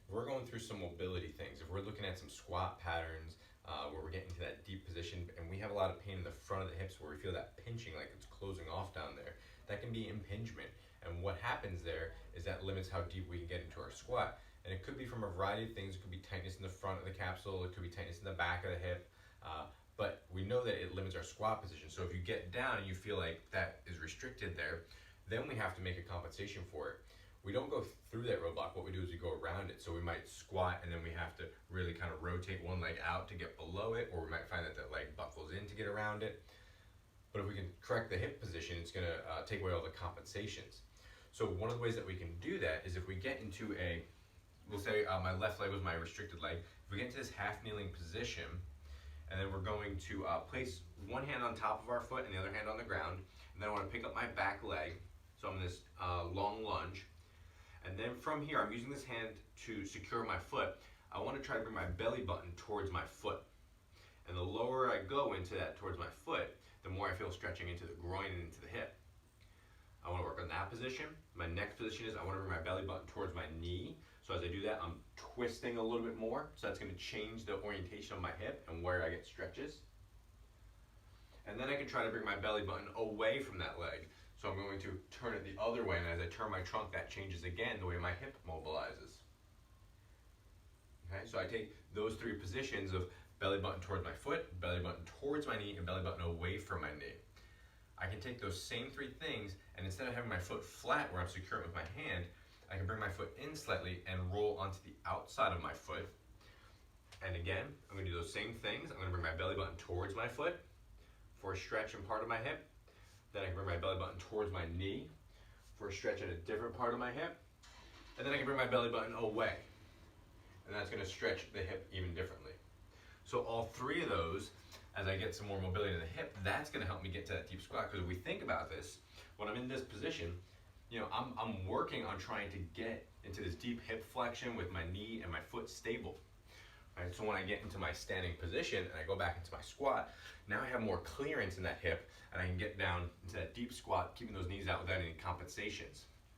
we're going through some mobility things, if we're looking at some squat patterns where we're getting to that deep position and we have a lot of pain in the front of the hips where we feel that pinching like it's closing off down there, that can be impingement. And what happens there is that limits how deep we can get into our squat. And it could be from a variety of things. It could be tightness in the front of the capsule, it could be tightness in the back of the hip, but we know that it limits our squat position. So if you get down and you feel like that is restricted there, then we have to make a compensation for it. We don't go through that roadblock. What we do is we go around it. So we might squat and then we have to really kind of rotate one leg out to get below it, or we might find that that leg buckles in to get around it. But if we can correct the hip position, it's gonna take away all the compensations. So one of the ways that we can do that is if we get into a, we'll say my left leg was my restricted leg. If we get into this half kneeling position, and then we're going to place one hand on top of our foot and the other hand on the ground, and then I want to pick up my back leg. So I'm in this long lunge. And then from here, I'm using this hand to secure my foot. I want to try to bring my belly button towards my foot. And the lower I go into that towards my foot, the more I feel stretching into the groin and into the hip. I want to work on that position. My next position is I want to bring my belly button towards my knee. So as I do that, I'm twisting a little bit more. So that's going to change the orientation of my hip and where I get stretches. And then I can try to bring my belly button away from that leg. So I'm going to turn it the other way, and as I turn my trunk, that changes again the way my hip mobilizes. Okay, so I take those three positions of belly button towards my foot, belly button towards my knee, and belly button away from my knee. I can take those same three things, and instead of having my foot flat where I'm securing it with my hand, I can bring my foot in slightly and roll onto the outside of my foot. And again, I'm going to do those same things. I'm going to bring my belly button towards my foot for a stretch in part of my hip. Then I can bring my belly button towards my knee for a stretch in a different part of my hip. And then I can bring my belly button away. And that's going to stretch the hip even differently. So all three of those, as I get some more mobility in the hip, that's going to help me get to that deep squat. Because if we think about this, when I'm in this position, you know, I'm working on trying to get into this deep hip flexion with my knee and my foot stable. Right? So when I get into my standing position and I go back into my squat, now I have more clearance in that hip and I can get down into that deep squat, keeping those knees out without any compensations.